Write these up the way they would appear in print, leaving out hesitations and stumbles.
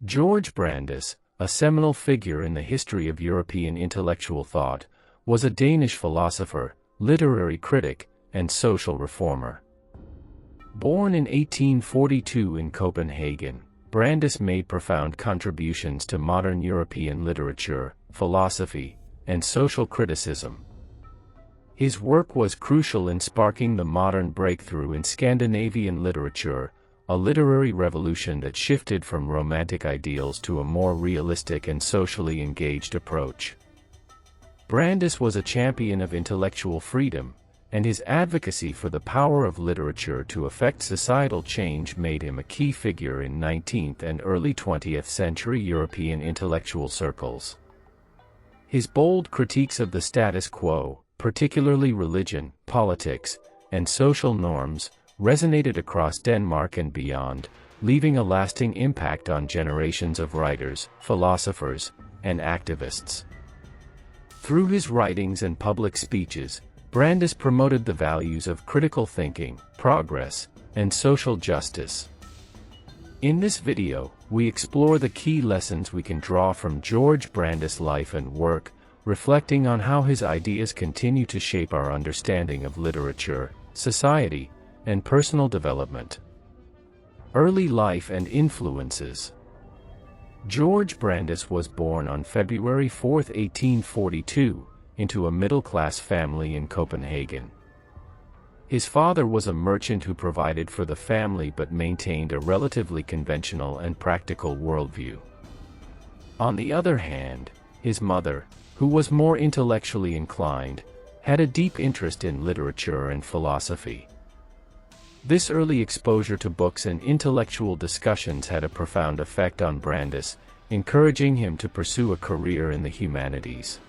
Georg Brandes, a seminal figure in the history of European intellectual thought, was a Danish philosopher, literary critic, and social reformer. Born in 1842 in Copenhagen, Brandes made profound contributions to modern European literature, philosophy, and social criticism. His work was crucial in sparking the modern breakthrough in Scandinavian literature, a literary revolution that shifted from romantic ideals to a more realistic and socially engaged approach. Brandes was a champion of intellectual freedom, and his advocacy for the power of literature to effect societal change made him a key figure in 19th and early 20th century European intellectual circles. His bold critiques of the status quo, particularly religion, politics, and social norms, resonated across Denmark and beyond, leaving a lasting impact on generations of writers, philosophers, and activists. Through his writings and public speeches, Brandes promoted the values of critical thinking, progress, and social justice. In this video, we explore the key lessons we can draw from Georg Brandes' life and work, reflecting on how his ideas continue to shape our understanding of literature, society, and personal development. Early life and influences. Georg Brandes was born on February 4, 1842, into a middle-class family in Copenhagen. His father was a merchant who provided for the family but maintained a relatively conventional and practical worldview. On the other hand, his mother, who was more intellectually inclined, had a deep interest in literature and philosophy. This early exposure to books and intellectual discussions had a profound effect on Brandes, encouraging him to pursue a career in the humanities.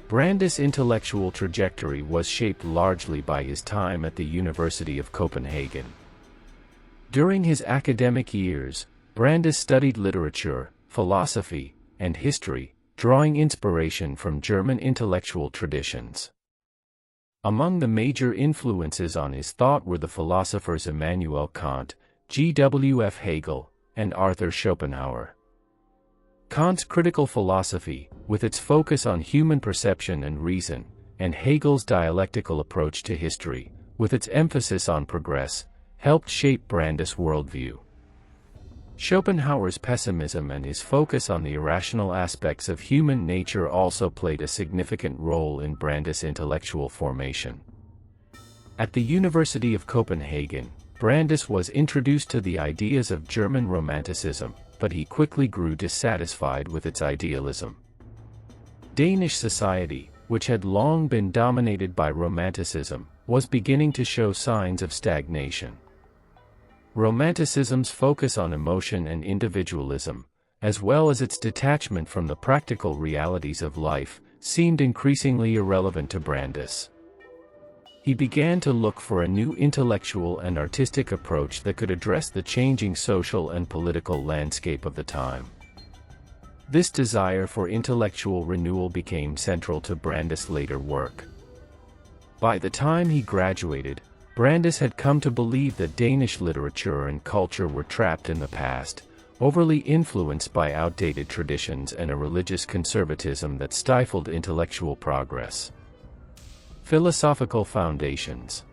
Brandes' intellectual trajectory was shaped largely by his time at the University of Copenhagen. During his academic years, Brandes studied literature, philosophy, and history, drawing inspiration from German intellectual traditions. Among the major influences on his thought were the philosophers Immanuel Kant, G.W.F. Hegel, and Arthur Schopenhauer. Kant's critical philosophy, with its focus on human perception and reason, and Hegel's dialectical approach to history, with its emphasis on progress, helped shape Brandes' worldview. Schopenhauer's pessimism and his focus on the irrational aspects of human nature also played a significant role in Brandes' intellectual formation. At the University of Copenhagen, Brandes was introduced to the ideas of German Romanticism, but he quickly grew dissatisfied with its idealism. Danish society, which had long been dominated by Romanticism, was beginning to show signs of stagnation. Romanticism's focus on emotion and individualism, as well as its detachment from the practical realities of life, seemed increasingly irrelevant to Brandes. He began to look for a new intellectual and artistic approach that could address the changing social and political landscape of the time. This desire for intellectual renewal became central to Brandes' later work. By the time he graduated, Brandes had come to believe that Danish literature and culture were trapped in the past, overly influenced by outdated traditions and a religious conservatism that stifled intellectual progress. Philosophical foundations.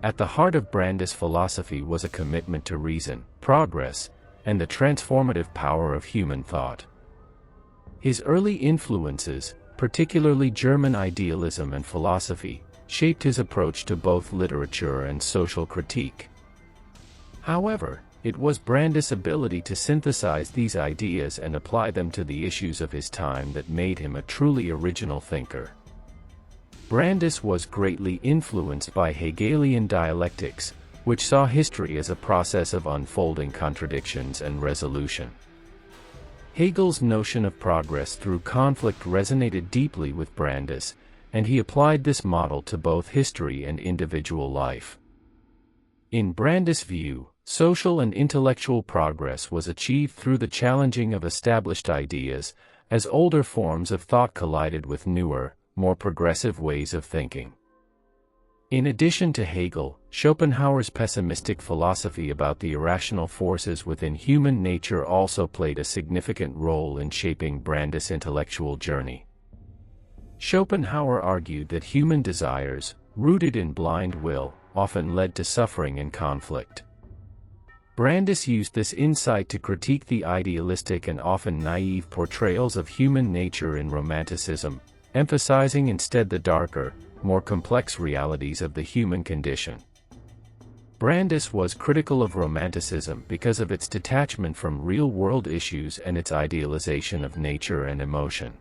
At the heart of Brandes' philosophy was a commitment to reason, progress, and the transformative power of human thought. His early influences, particularly German idealism and philosophy, shaped his approach to both literature and social critique. However, it was Brandes' ability to synthesize these ideas and apply them to the issues of his time that made him a truly original thinker. Brandes was greatly influenced by Hegelian dialectics, which saw history as a process of unfolding contradictions and resolution. Hegel's notion of progress through conflict resonated deeply with Brandes, and he applied this model to both history and individual life. In Brandes' view, social and intellectual progress was achieved through the challenging of established ideas, as older forms of thought collided with newer, more progressive ways of thinking. In addition to Hegel, Schopenhauer's pessimistic philosophy about the irrational forces within human nature also played a significant role in shaping Brandes' intellectual journey. Schopenhauer argued that human desires, rooted in blind will, often led to suffering and conflict. Brandes used this insight to critique the idealistic and often naive portrayals of human nature in Romanticism, emphasizing instead the darker, more complex realities of the human condition. Brandes was critical of Romanticism because of its detachment from real-world issues and its idealization of nature and emotion.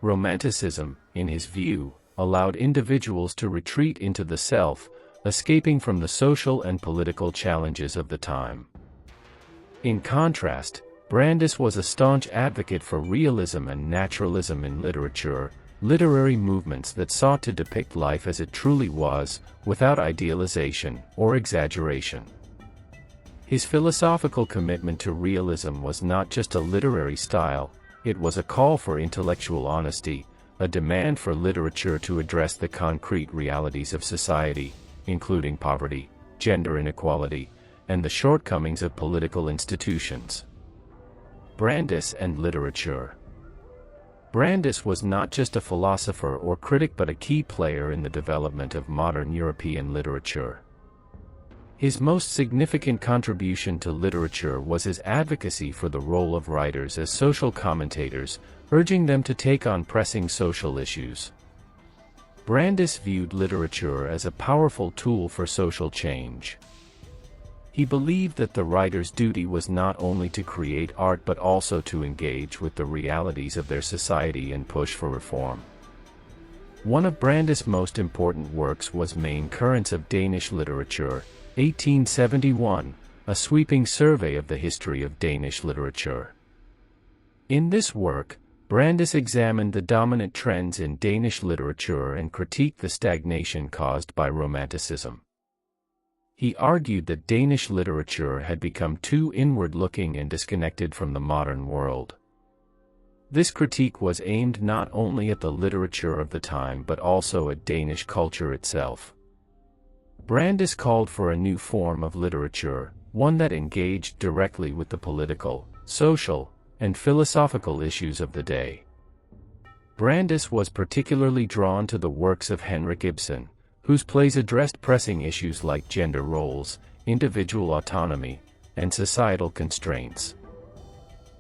Romanticism, in his view, allowed individuals to retreat into the self, escaping from the social and political challenges of the time. In contrast, Brandes was a staunch advocate for realism and naturalism in literature, literary movements that sought to depict life as it truly was, without idealization or exaggeration. His philosophical commitment to realism was not just a literary style, it was a call for intellectual honesty, a demand for literature to address the concrete realities of society, including poverty, gender inequality, and the shortcomings of political institutions. Brandes and literature. Brandes was not just a philosopher or critic but a key player in the development of modern European literature. His most significant contribution to literature was his advocacy for the role of writers as social commentators, urging them to take on pressing social issues. Brandes viewed literature as a powerful tool for social change. He believed that the writer's duty was not only to create art but also to engage with the realities of their society and push for reform. One of Brandes' most important works was Main Currents of Danish Literature, 1871, a sweeping survey of the history of Danish literature. In this work, Brandes examined the dominant trends in Danish literature and critiqued the stagnation caused by Romanticism. He argued that Danish literature had become too inward-looking and disconnected from the modern world. This critique was aimed not only at the literature of the time but also at Danish culture itself. Brandes called for a new form of literature, one that engaged directly with the political, social, and philosophical issues of the day. Brandes was particularly drawn to the works of Henrik Ibsen, whose plays addressed pressing issues like gender roles, individual autonomy, and societal constraints.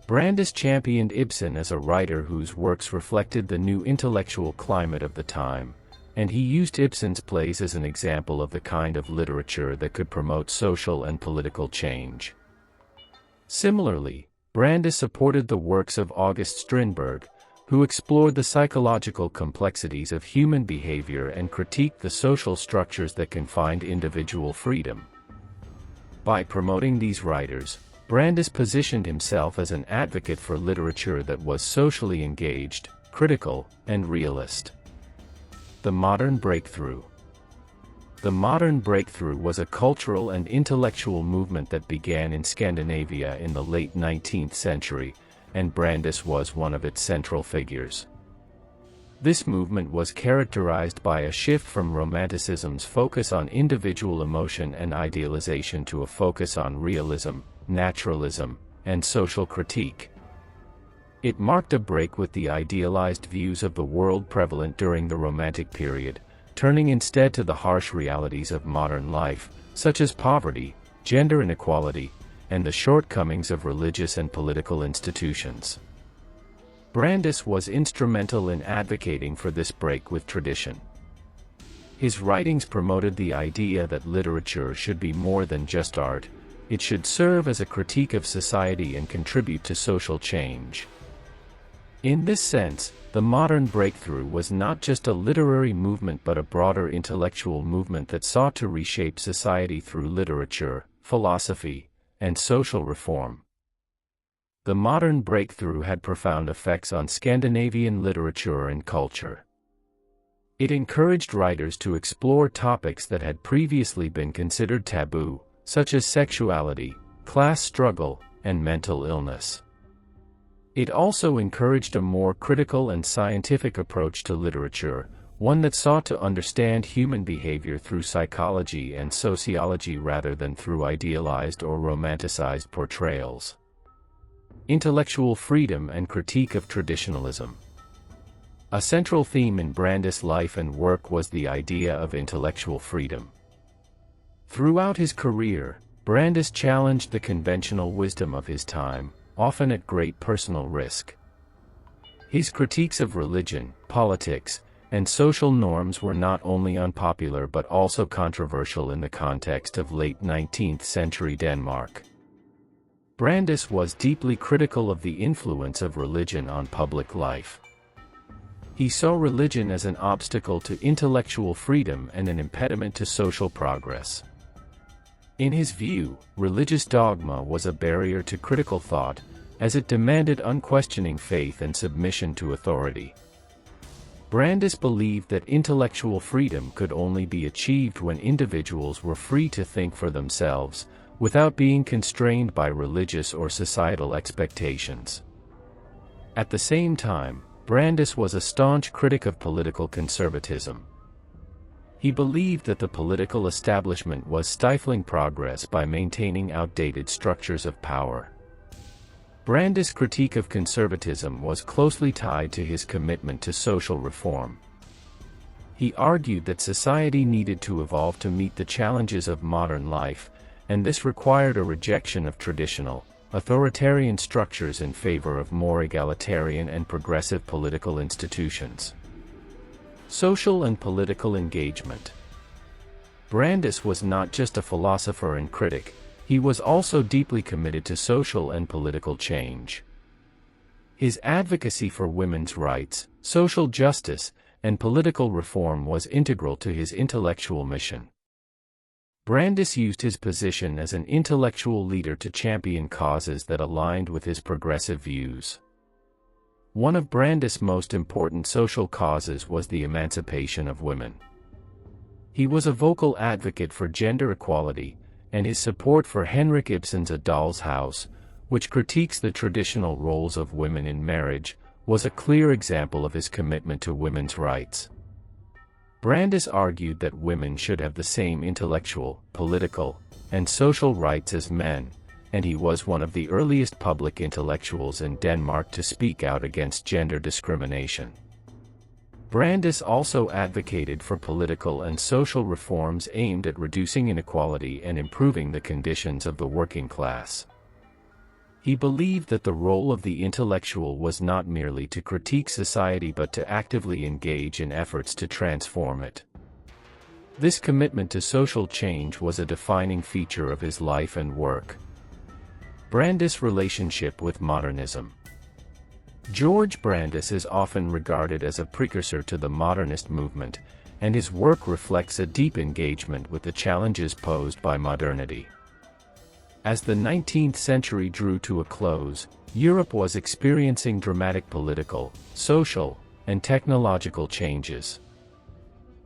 Brandes championed Ibsen as a writer whose works reflected the new intellectual climate of the time, and he used Ibsen's plays as an example of the kind of literature that could promote social and political change. Similarly, Brandes supported the works of August Strindberg, who explored the psychological complexities of human behavior and critiqued the social structures that confined individual freedom. By promoting these writers, Brandes positioned himself as an advocate for literature that was socially engaged, critical, and realist. The Modern Breakthrough. The Modern Breakthrough was a cultural and intellectual movement that began in Scandinavia in the late 19th century, and Brandes was one of its central figures. This movement was characterized by a shift from Romanticism's focus on individual emotion and idealization to a focus on realism, naturalism, and social critique. It marked a break with the idealized views of the world prevalent during the Romantic period, turning instead to the harsh realities of modern life, such as poverty, gender inequality, and the shortcomings of religious and political institutions. Brandes was instrumental in advocating for this break with tradition. His writings promoted the idea that literature should be more than just art, it should serve as a critique of society and contribute to social change. In this sense, the modern breakthrough was not just a literary movement but a broader intellectual movement that sought to reshape society through literature, philosophy, and social reform. The modern breakthrough had profound effects on Scandinavian literature and culture. It encouraged writers to explore topics that had previously been considered taboo, such as sexuality, class struggle, and mental illness. It also encouraged a more critical and scientific approach to literature, one that sought to understand human behavior through psychology and sociology rather than through idealized or romanticized portrayals. Intellectual freedom and critique of traditionalism. A central theme in Brandes' life and work was the idea of intellectual freedom. Throughout his career, Brandes challenged the conventional wisdom of his time, often at great personal risk. His critiques of religion, politics, and social norms were not only unpopular but also controversial in the context of late 19th century Denmark. Brandes was deeply critical of the influence of religion on public life. He saw religion as an obstacle to intellectual freedom and an impediment to social progress. In his view, religious dogma was a barrier to critical thought, as it demanded unquestioning faith and submission to authority. Brandes believed that intellectual freedom could only be achieved when individuals were free to think for themselves, without being constrained by religious or societal expectations. At the same time, Brandes was a staunch critic of political conservatism. He believed that the political establishment was stifling progress by maintaining outdated structures of power. Brandes' critique of conservatism was closely tied to his commitment to social reform. He argued that society needed to evolve to meet the challenges of modern life, and this required a rejection of traditional, authoritarian structures in favor of more egalitarian and progressive political institutions. Social and political engagement. Brandes was not just a philosopher and critic, he was also deeply committed to social and political change. His advocacy for women's rights, social justice, and political reform was integral to his intellectual mission. Brandes used his position as an intellectual leader to champion causes that aligned with his progressive views. One of Brandes' most important social causes was the emancipation of women. He was a vocal advocate for gender equality, and his support for Henrik Ibsen's A Doll's House, which critiques the traditional roles of women in marriage, was a clear example of his commitment to women's rights. Brandes argued that women should have the same intellectual, political, and social rights as men, and he was one of the earliest public intellectuals in Denmark to speak out against gender discrimination. Brandes also advocated for political and social reforms aimed at reducing inequality and improving the conditions of the working class. He believed that the role of the intellectual was not merely to critique society but to actively engage in efforts to transform it. This commitment to social change was a defining feature of his life and work. Brandes' relationship with modernism. Georg Brandes is often regarded as a precursor to the modernist movement, and his work reflects a deep engagement with the challenges posed by modernity. As the 19th century drew to a close, Europe was experiencing dramatic political, social, and technological changes.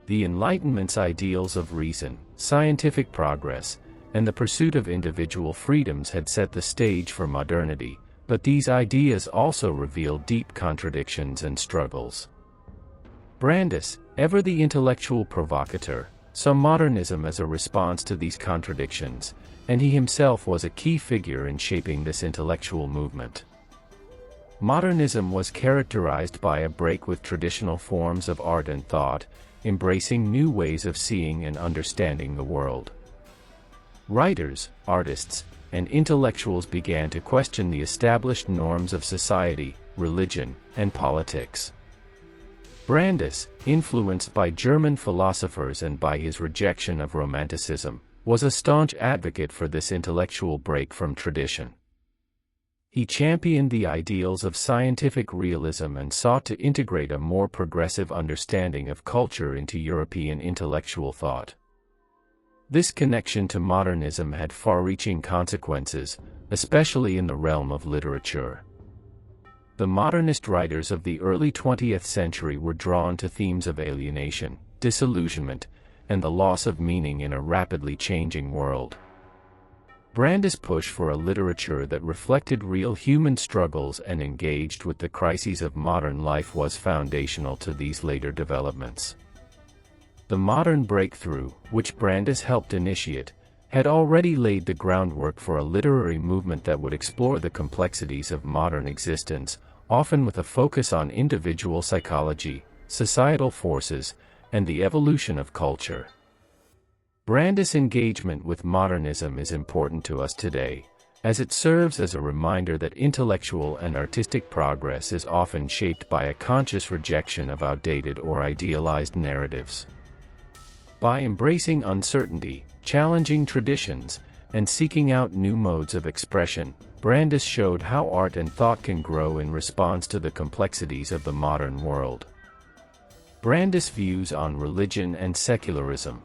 The Enlightenment's ideals of reason, scientific progress, and the pursuit of individual freedoms had set the stage for modernity, but these ideas also revealed deep contradictions and struggles. Brandes, ever the intellectual provocateur, saw modernism as a response to these contradictions, and he himself was a key figure in shaping this intellectual movement. Modernism was characterized by a break with traditional forms of art and thought, embracing new ways of seeing and understanding the world. Writers, artists, and intellectuals began to question the established norms of society, religion, and politics. Brandes, influenced by German philosophers and by his rejection of Romanticism, was a staunch advocate for this intellectual break from tradition. He championed the ideals of scientific realism and sought to integrate a more progressive understanding of culture into European intellectual thought. This connection to modernism had far-reaching consequences, especially in the realm of literature. The modernist writers of the early 20th century were drawn to themes of alienation, disillusionment, and the loss of meaning in a rapidly changing world. Brandes' push for a literature that reflected real human struggles and engaged with the crises of modern life was foundational to these later developments. The modern breakthrough, which Brandes helped initiate, had already laid the groundwork for a literary movement that would explore the complexities of modern existence, often with a focus on individual psychology, societal forces, and the evolution of culture. Brandes' engagement with modernism is important to us today, as it serves as a reminder that intellectual and artistic progress is often shaped by a conscious rejection of outdated or idealized narratives. By embracing uncertainty, challenging traditions, and seeking out new modes of expression, Brandes showed how art and thought can grow in response to the complexities of the modern world. Brandes' views on religion and secularism.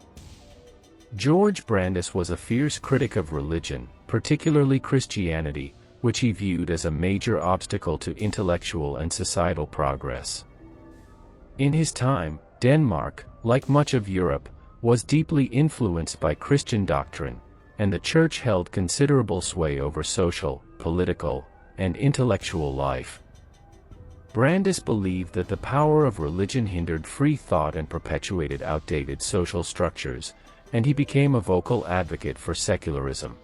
Georg Brandes was a fierce critic of religion, particularly Christianity, which he viewed as a major obstacle to intellectual and societal progress. In his time, Denmark, like much of Europe, was deeply influenced by Christian doctrine, and the Church held considerable sway over social, political, and intellectual life. Brandes believed that the power of religion hindered free thought and perpetuated outdated social structures, and he became a vocal advocate for secularism.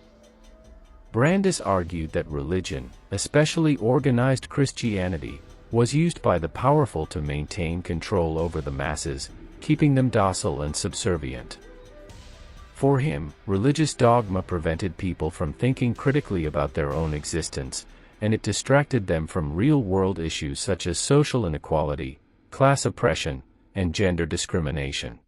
Brandes argued that religion, especially organized Christianity, was used by the powerful to maintain control over the masses, keeping them docile and subservient. For him, religious dogma prevented people from thinking critically about their own existence, and it distracted them from real-world issues such as social inequality, class oppression, and gender discrimination.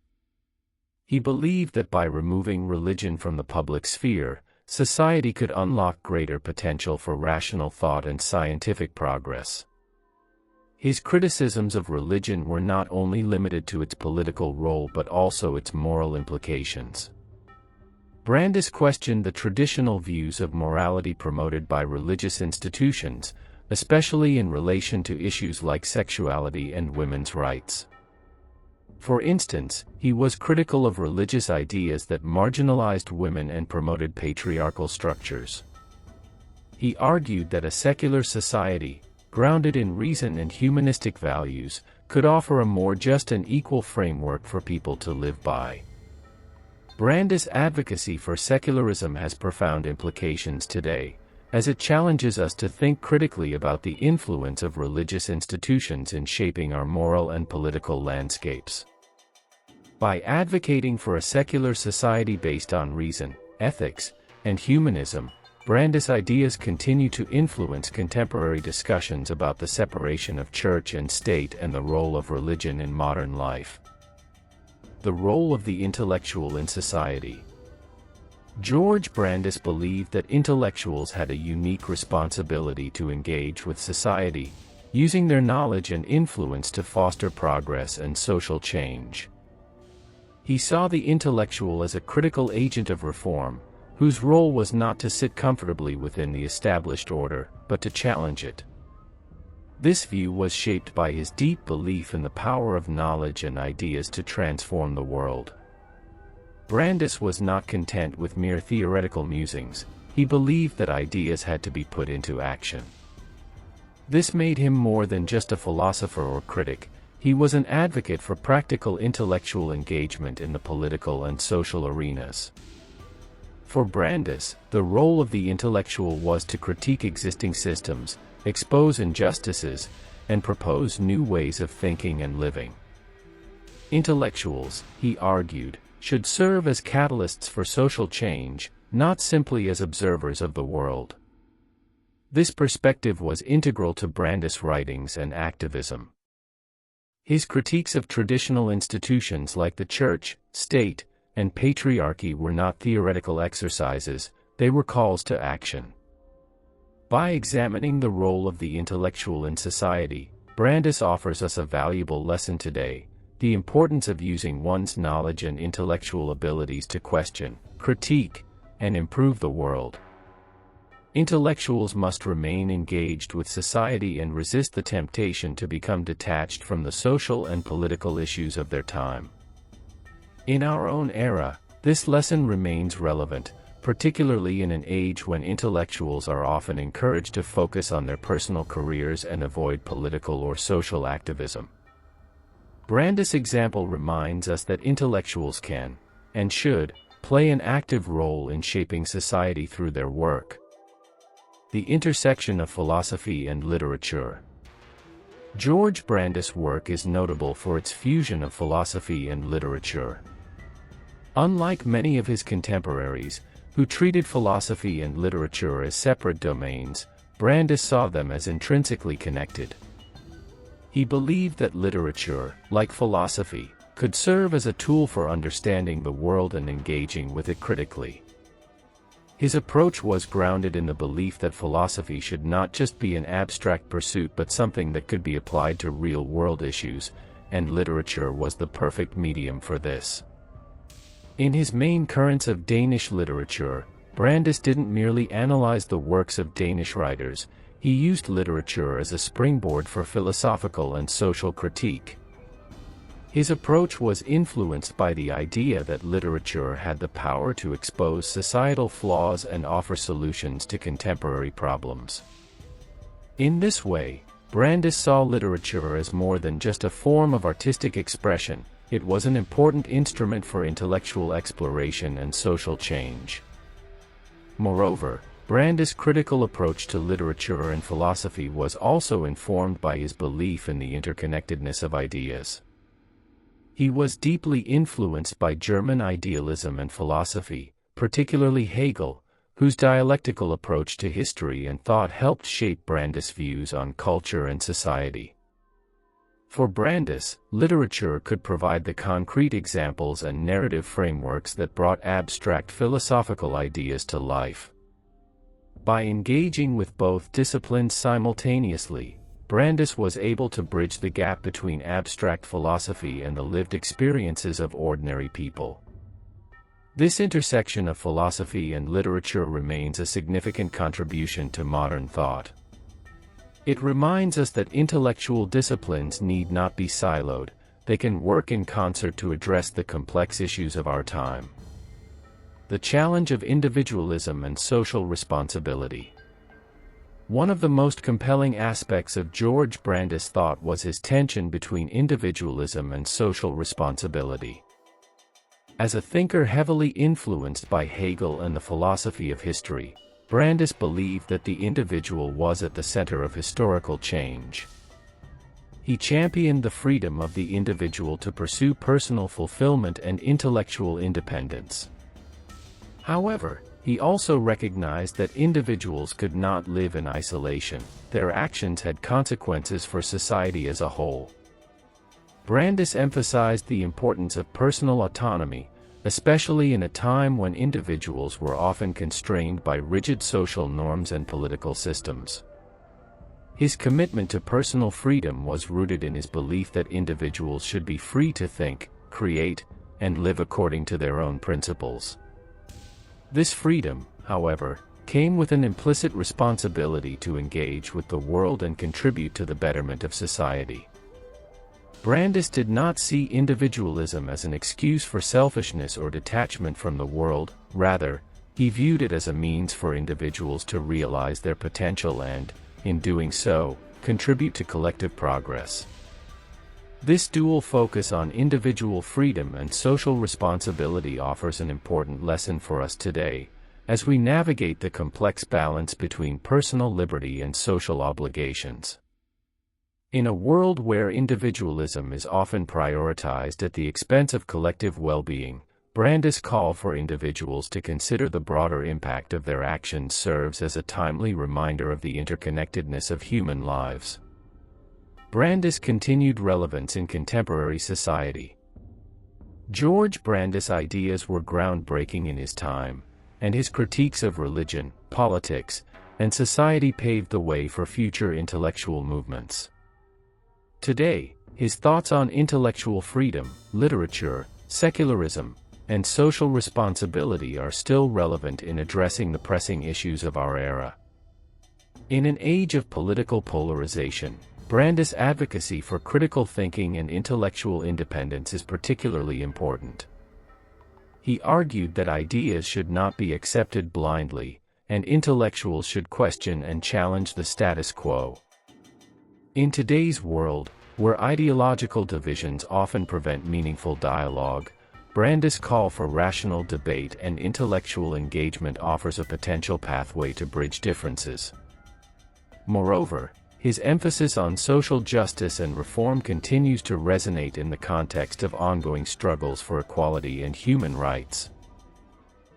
He believed that by removing religion from the public sphere, society could unlock greater potential for rational thought and scientific progress. His criticisms of religion were not only limited to its political role but also its moral implications. Brandes questioned the traditional views of morality promoted by religious institutions, especially in relation to issues like sexuality and women's rights. For instance, he was critical of religious ideas that marginalized women and promoted patriarchal structures. He argued that a secular society, grounded in reason and humanistic values, could offer a more just and equal framework for people to live by. Brandes' advocacy for secularism has profound implications today, as it challenges us to think critically about the influence of religious institutions in shaping our moral and political landscapes. By advocating for a secular society based on reason, ethics, and humanism, Brandes' ideas continue to influence contemporary discussions about the separation of church and state and the role of religion in modern life. The role of the intellectual in society. Georg Brandes believed that intellectuals had a unique responsibility to engage with society, using their knowledge and influence to foster progress and social change. He saw the intellectual as a critical agent of reform, whose role was not to sit comfortably within the established order, but to challenge it. This view was shaped by his deep belief in the power of knowledge and ideas to transform the world. Brandes was not content with mere theoretical musings. He believed that ideas had to be put into action. This made him more than just a philosopher or critic. He was an advocate for practical intellectual engagement in the political and social arenas. For Brandes, the role of the intellectual was to critique existing systems, expose injustices, and propose new ways of thinking and living. Intellectuals, he argued, should serve as catalysts for social change, not simply as observers of the world. This perspective was integral to Brandes' writings and activism. His critiques of traditional institutions like the church, state, and patriarchy were not theoretical exercises, they were calls to action. By examining the role of the intellectual in society, Brandes offers us a valuable lesson today: the importance of using one's knowledge and intellectual abilities to question, critique, and improve the world. Intellectuals must remain engaged with society and resist the temptation to become detached from the social and political issues of their time. In our own era, this lesson remains relevant, particularly in an age when intellectuals are often encouraged to focus on their personal careers and avoid political or social activism. Brandes' example reminds us that intellectuals can, and should, play an active role in shaping society through their work. The intersection of philosophy and literature. Georg Brandes' work is notable for its fusion of philosophy and literature. Unlike many of his contemporaries, who treated philosophy and literature as separate domains, Brandes saw them as intrinsically connected. He believed that literature, like philosophy, could serve as a tool for understanding the world and engaging with it critically. His approach was grounded in the belief that philosophy should not just be an abstract pursuit but something that could be applied to real-world issues, and literature was the perfect medium for this. In his main currents of Danish literature, Brandes didn't merely analyze the works of Danish writers, he used literature as a springboard for philosophical and social critique. His approach was influenced by the idea that literature had the power to expose societal flaws and offer solutions to contemporary problems. In this way, Brandes saw literature as more than just a form of artistic expression. It was an important instrument for intellectual exploration and social change. Moreover, Brandes' critical approach to literature and philosophy was also informed by his belief in the interconnectedness of ideas. He was deeply influenced by German idealism and philosophy, particularly Hegel, whose dialectical approach to history and thought helped shape Brandes' views on culture and society. For Brandes, literature could provide the concrete examples and narrative frameworks that brought abstract philosophical ideas to life. By engaging with both disciplines simultaneously, Brandes was able to bridge the gap between abstract philosophy and the lived experiences of ordinary people. This intersection of philosophy and literature remains a significant contribution to modern thought. It reminds us that intellectual disciplines need not be siloed, they can work in concert to address the complex issues of our time. The challenge of individualism and social responsibility. One of the most compelling aspects of Georg Brandes' thought was his tension between individualism and social responsibility. As a thinker heavily influenced by Hegel and the philosophy of history, Brandes believed that the individual was at the center of historical change. He championed the freedom of the individual to pursue personal fulfillment and intellectual independence. However, he also recognized that individuals could not live in isolation, their actions had consequences for society as a whole. Brandes emphasized the importance of personal autonomy, especially in a time when individuals were often constrained by rigid social norms and political systems. His commitment to personal freedom was rooted in his belief that individuals should be free to think, create, and live according to their own principles. This freedom, however, came with an implicit responsibility to engage with the world and contribute to the betterment of society. Brandes did not see individualism as an excuse for selfishness or detachment from the world, rather, he viewed it as a means for individuals to realize their potential and, in doing so, contribute to collective progress. This dual focus on individual freedom and social responsibility offers an important lesson for us today, as we navigate the complex balance between personal liberty and social obligations. In a world where individualism is often prioritized at the expense of collective well-being, Brandes' call for individuals to consider the broader impact of their actions serves as a timely reminder of the interconnectedness of human lives. Brandes' continued relevance in contemporary society. Georg Brandes' ideas were groundbreaking in his time, and his critiques of religion, politics, and society paved the way for future intellectual movements. Today, his thoughts on intellectual freedom, literature, secularism, and social responsibility are still relevant in addressing the pressing issues of our era. In an age of political polarization, Brandes' advocacy for critical thinking and intellectual independence is particularly important. He argued that ideas should not be accepted blindly, and intellectuals should question and challenge the status quo. In today's world, where ideological divisions often prevent meaningful dialogue, Brandes' call for rational debate and intellectual engagement offers a potential pathway to bridge differences. Moreover, his emphasis on social justice and reform continues to resonate in the context of ongoing struggles for equality and human rights.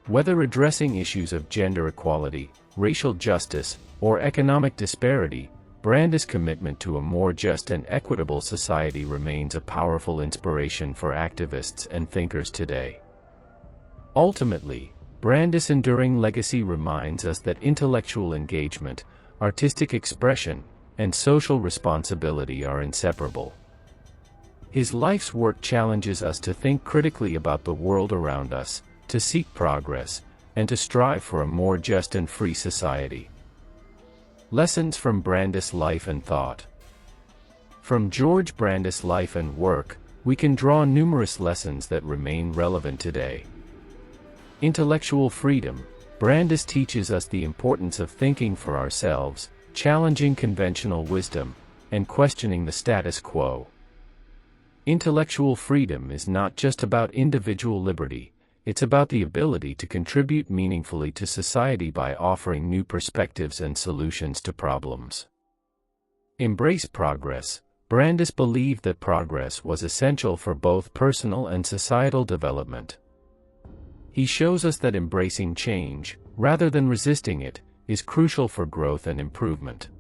Whether addressing issues of gender equality, racial justice, or economic disparity, Brandes' commitment to a more just and equitable society remains a powerful inspiration for activists and thinkers today. Ultimately, Brandes' enduring legacy reminds us that intellectual engagement, artistic expression, and social responsibility are inseparable. His life's work challenges us to think critically about the world around us, to seek progress, and to strive for a more just and free society. Lessons from Brandes' life and thought. From Georg Brandes' life and work, we can draw numerous lessons that remain relevant today. Intellectual freedom. Brandes teaches us the importance of thinking for ourselves, challenging conventional wisdom, and questioning the status quo. Intellectual freedom is not just about individual liberty, it's about the ability to contribute meaningfully to society by offering new perspectives and solutions to problems. Embrace progress. Brandes believed that progress was essential for both personal and societal development. He shows us that embracing change, rather than resisting it, is crucial for growth and improvement.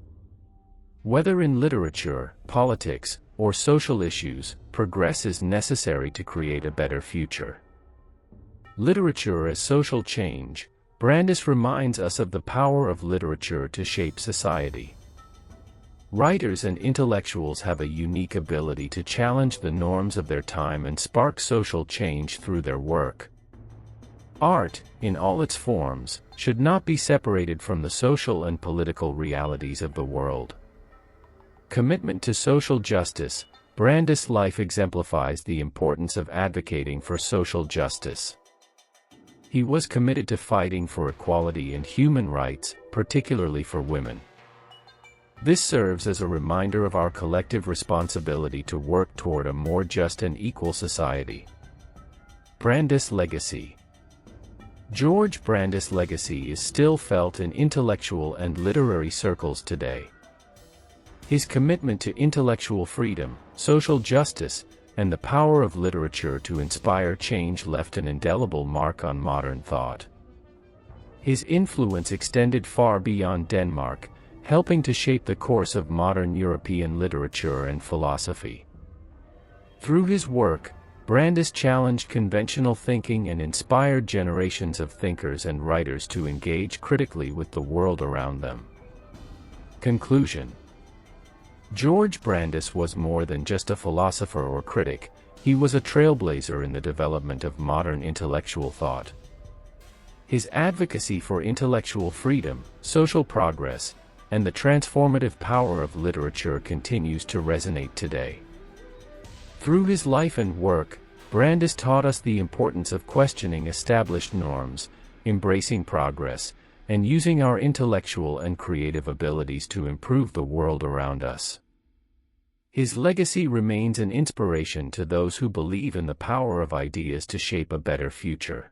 Whether in literature, politics, or social issues, progress is necessary to create a better future. Literature as social change. Brandes reminds us of the power of literature to shape society. Writers and intellectuals have a unique ability to challenge the norms of their time and spark social change through their work. Art, in all its forms, should not be separated from the social and political realities of the world. Commitment to social justice. Brandes' life exemplifies the importance of advocating for social justice. He was committed to fighting for equality and human rights, particularly for women. This serves as a reminder of our collective responsibility to work toward a more just and equal society. Brandes' legacy. Georg Brandes' legacy is still felt in intellectual and literary circles today. His commitment to intellectual freedom, social justice, and the power of literature to inspire change left an indelible mark on modern thought. His influence extended far beyond Denmark, helping to shape the course of modern European literature and philosophy. Through his work, Brandes challenged conventional thinking and inspired generations of thinkers and writers to engage critically with the world around them. Conclusion. Georg Brandes was more than just a philosopher or critic, he was a trailblazer in the development of modern intellectual thought. His advocacy for intellectual freedom, social progress, and the transformative power of literature continues to resonate today. Through his life and work, Brandes taught us the importance of questioning established norms, embracing progress, and using our intellectual and creative abilities to improve the world around us. His legacy remains an inspiration to those who believe in the power of ideas to shape a better future.